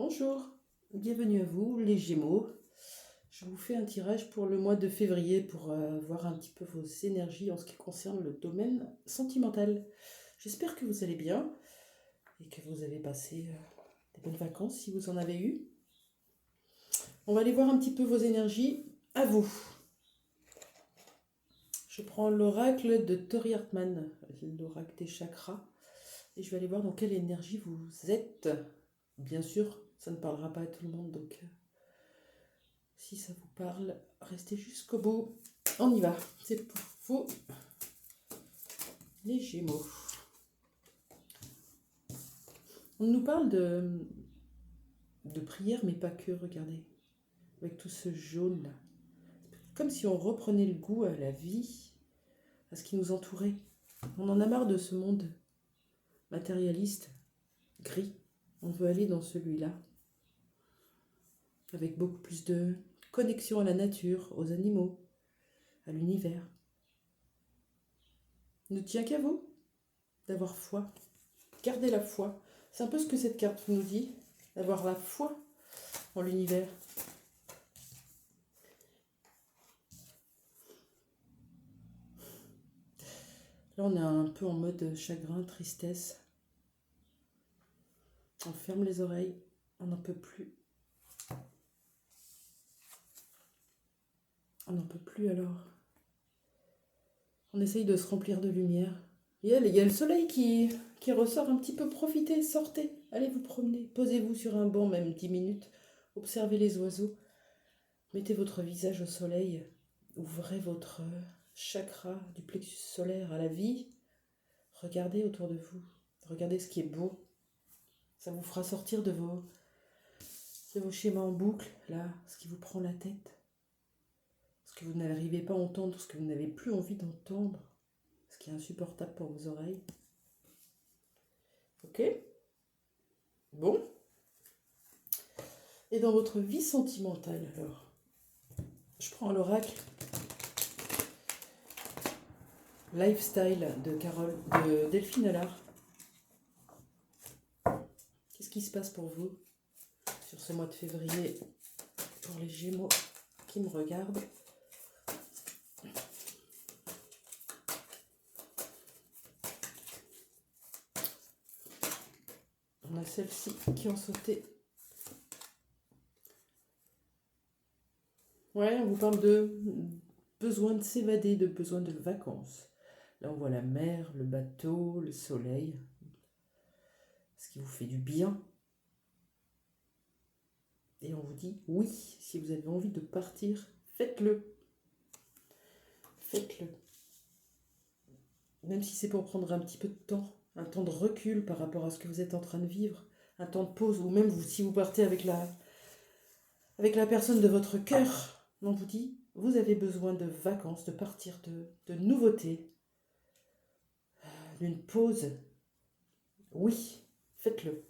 Bonjour, bienvenue à vous les Gémeaux. Je vous fais un tirage pour le mois de février pour voir un petit peu vos énergies en ce qui concerne le domaine sentimental. J'espère que vous allez bien et que vous avez passé des bonnes vacances si vous en avez eu. On va aller voir un petit peu vos énergies à vous. Je prends l'oracle de Tori Hartman, l'oracle des chakras, et je vais aller voir dans quelle énergie vous êtes. Bien sûr, ça ne parlera pas à tout le monde, donc si ça vous parle, restez jusqu'au bout. On y va. C'est pour vous, les Gémeaux. On nous parle de prière, mais pas que, regardez. Avec tout ce jaune là. Comme si on reprenait le goût à la vie, à ce qui nous entourait. On en a marre de ce monde matérialiste, gris. On veut aller dans celui-là. Avec beaucoup plus de connexion à la nature, aux animaux, à l'univers. Il ne tient qu'à vous d'avoir foi. Gardez la foi. C'est un peu ce que cette carte nous dit, d'avoir la foi en l'univers. Là, on est un peu en mode chagrin, tristesse. On ferme les oreilles, on n'en peut plus. On n'en peut plus alors. On essaye de se remplir de lumière. Il y a le soleil qui ressort un petit peu. Profitez, sortez, allez vous promener. Posez-vous sur un banc, même 10 minutes. Observez les oiseaux. Mettez votre visage au soleil. Ouvrez votre chakra du plexus solaire à la vie. Regardez autour de vous. Regardez ce qui est beau. Ça vous fera sortir de vos schémas en boucle, là, ce qui vous prend la tête. Ce que vous n'arrivez pas à entendre, ce que vous n'avez plus envie d'entendre. Ce qui est insupportable pour vos oreilles. Ok ? Bon. Et dans votre vie sentimentale, alors, je prends l'oracle Lifestyle de Delphine Allard. Qu'est-ce qui se passe pour vous sur ce mois de février pour les Gémeaux qui me regardent? On a celles-ci qui ont sauté. Ouais, on vous parle de besoin de s'évader, de besoin de vacances. Là, on voit la mer, le bateau, le soleil. Ce qui vous fait du bien. Et on vous dit, oui, si vous avez envie de partir, faites-le. Faites-le. Même si c'est pour prendre un petit peu de temps, un temps de recul par rapport à ce que vous êtes en train de vivre, un temps de pause, ou même si vous partez avec la personne de votre cœur, on vous dit, vous avez besoin de vacances, de partir, de nouveautés, d'une pause. Oui, faites-le.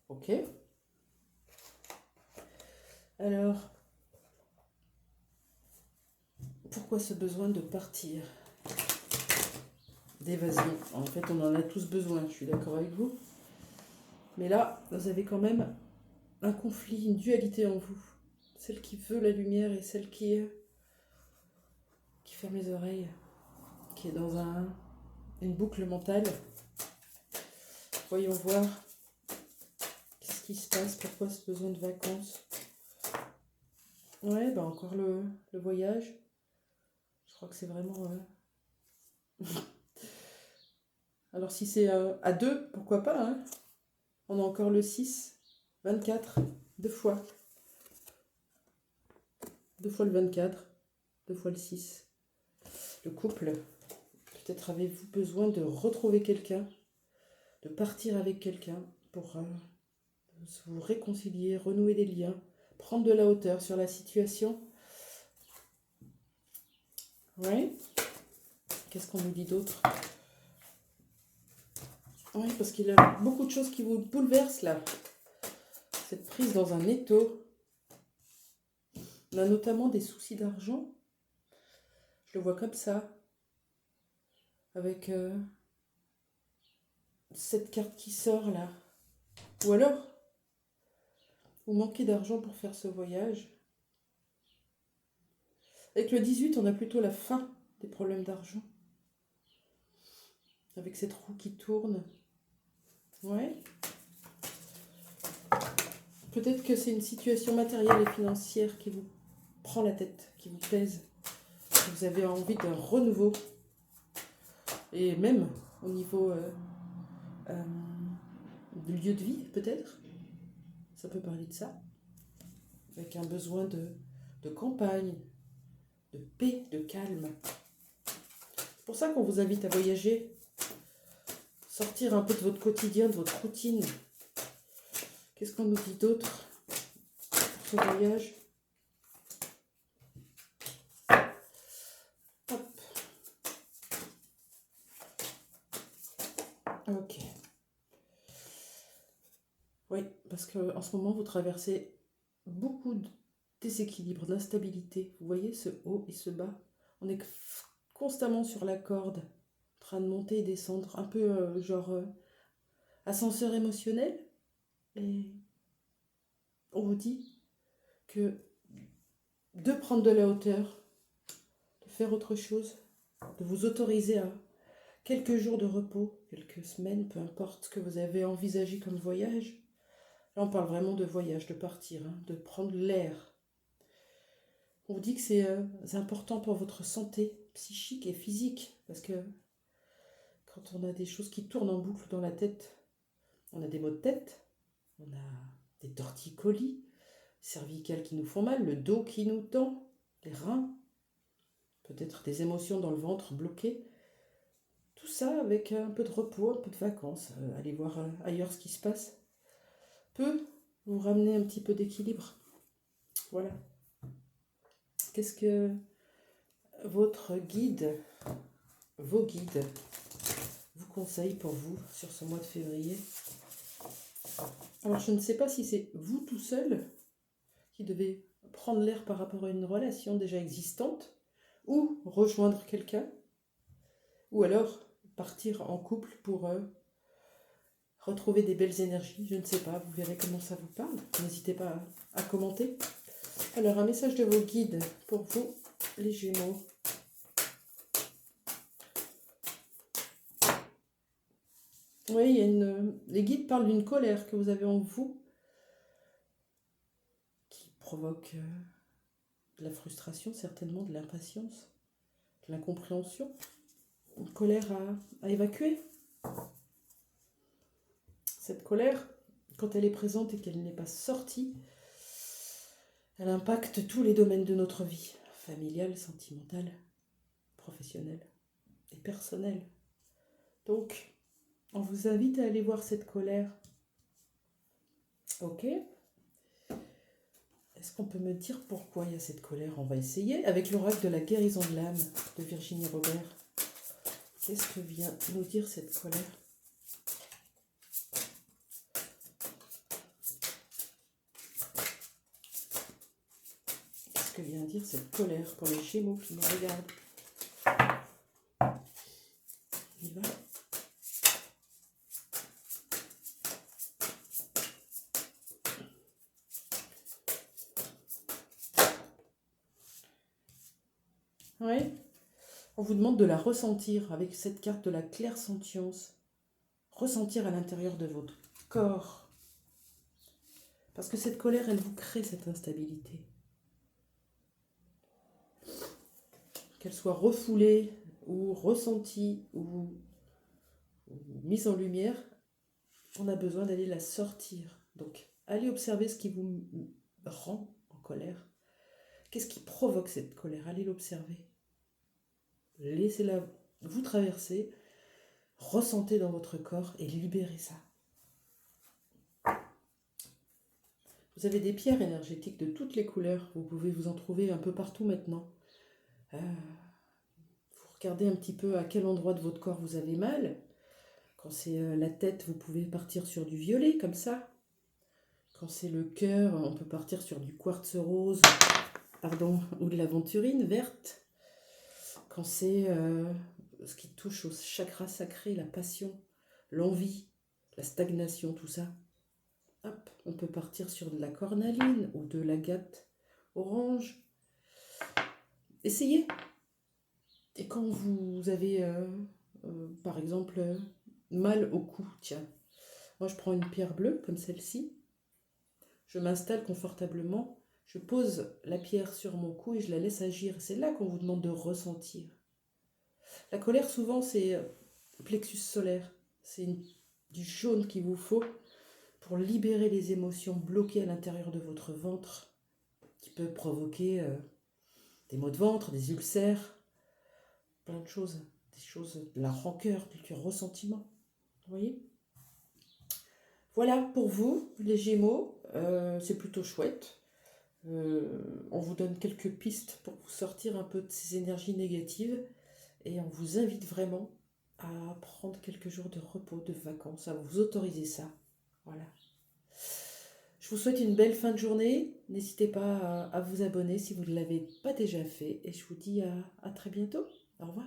Ok. Alors, pourquoi ce besoin de partir? D'évasion. En fait, on en a tous besoin, je suis d'accord avec vous. Mais là, vous avez quand même un conflit, une dualité en vous. Celle qui veut la lumière et celle qui ferme les oreilles, qui est dans une boucle mentale. Voyons voir qu'est-ce qui se passe, pourquoi ce besoin de vacances. Ouais, bah encore le voyage. Je crois que c'est vraiment... Alors si c'est à deux, pourquoi pas, hein. On a encore le 6, 24, deux fois. Deux fois le 24, deux fois le 6. Le couple, peut-être avez-vous besoin de retrouver quelqu'un, de partir avec quelqu'un pour vous réconcilier, renouer des liens, prendre de la hauteur sur la situation. Ouais. Qu'est-ce qu'on nous dit d'autre? Oui, parce qu'il y a beaucoup de choses qui vous bouleversent là. Cette prise dans un étau. On a notamment des soucis d'argent. Je le vois comme ça. Avec cette carte qui sort là. Ou alors, vous manquez d'argent pour faire ce voyage. Avec le 18, on a plutôt la fin des problèmes d'argent. Avec cette roue qui tourne. Ouais. Peut-être que c'est une situation matérielle et financière qui vous prend la tête, qui vous pèse. Vous avez envie d'un renouveau. Et même au niveau du lieu de vie, peut-être. Ça peut parler de ça. Avec un besoin de campagne, de paix, de calme. C'est pour ça qu'on vous invite à voyager. Sortir un peu de votre quotidien, de votre routine. Qu'est-ce qu'on nous dit d'autre pour ce voyage? Hop. Ok. Oui, parce qu'en ce moment, vous traversez beaucoup de déséquilibre, d'instabilité. Vous voyez ce haut et ce bas. On est constamment sur la corde, en train de monter et descendre, un peu genre ascenseur émotionnel. Et on vous dit que de prendre de la hauteur, de faire autre chose, de vous autoriser à quelques jours de repos, quelques semaines, peu importe ce que vous avez envisagé comme voyage. Là, on parle vraiment de voyage, de partir, hein, de prendre l'air. On vous dit que c'est important pour votre santé psychique et physique, parce que quand on a des choses qui tournent en boucle dans la tête, on a des maux de tête, on a des torticolis, cervicales qui nous font mal, le dos qui nous tend, les reins, peut-être des émotions dans le ventre bloquées. Tout ça avec un peu de repos, un peu de vacances, aller voir ailleurs ce qui se passe, peut vous ramener un petit peu d'équilibre. Voilà. Qu'est-ce que votre guide, vos guides, vous conseillent pour vous sur ce mois de février? Alors je ne sais pas si c'est vous tout seul qui devez prendre l'air par rapport à une relation déjà existante, ou rejoindre quelqu'un, ou alors partir en couple pour retrouver des belles énergies. Je ne sais pas, vous verrez comment ça vous parle. N'hésitez pas à commenter. Alors un message de vos guides pour vous, les Gémeaux. Oui, les guides parlent d'une colère que vous avez en vous qui provoque de la frustration, certainement, de l'impatience, de l'incompréhension, une colère à évacuer. Cette colère, quand elle est présente et qu'elle n'est pas sortie, elle impacte tous les domaines de notre vie, familiale, sentimentale, professionnelle et personnelle. Donc, on vous invite à aller voir cette colère. Ok ? Est-ce qu'on peut me dire pourquoi il y a cette colère? On va essayer avec l'oracle de la guérison de l'âme de Virginie Robert. Qu'est-ce que vient nous dire cette colère? Qu'est-ce que vient dire cette colère pour les Gémeaux qui me regardent? On y va. Oui. On vous demande de la ressentir avec cette carte de la clairsentience. Ressentir à l'intérieur de votre corps. Parce que cette colère, elle vous crée cette instabilité. Qu'elle soit refoulée ou ressentie ou mise en lumière, on a besoin d'aller la sortir. Donc, allez observer ce qui vous rend en colère. Qu'est-ce qui provoque cette colère? Allez l'observer. Laissez-la vous traverser, ressentez dans votre corps et libérez ça. Vous avez des pierres énergétiques de toutes les couleurs. Vous pouvez vous en trouver un peu partout maintenant. Vous regardez un petit peu à quel endroit de votre corps vous avez mal. Quand c'est la tête, vous pouvez partir sur du violet, comme ça. Quand c'est le cœur, on peut partir sur du quartz rose, ou de l'aventurine verte. Quand c'est ce qui touche au chakra sacré, la passion, l'envie, la stagnation, tout ça. Hop, on peut partir sur de la cornaline ou de l'agate orange. Essayez. Et quand vous avez, par exemple, mal au cou, tiens, moi je prends une pierre bleue comme celle-ci, je m'installe confortablement, je pose la pierre sur mon cou et je la laisse agir. C'est là qu'on vous demande de ressentir. La colère, souvent, c'est plexus solaire. C'est du jaune qu'il vous faut pour libérer les émotions bloquées à l'intérieur de votre ventre, qui peut provoquer des maux de ventre, des ulcères, plein de choses, des choses, de la rancœur, du ressentiment. Vous voyez? Voilà pour vous, les Gémeaux, c'est plutôt chouette. On vous donne quelques pistes pour vous sortir un peu de ces énergies négatives et on vous invite vraiment à prendre quelques jours de repos, de vacances, à vous autoriser ça. Voilà. Je vous souhaite une belle fin de journée. N'hésitez pas à vous abonner si vous ne l'avez pas déjà fait et je vous dis à très bientôt. Au revoir.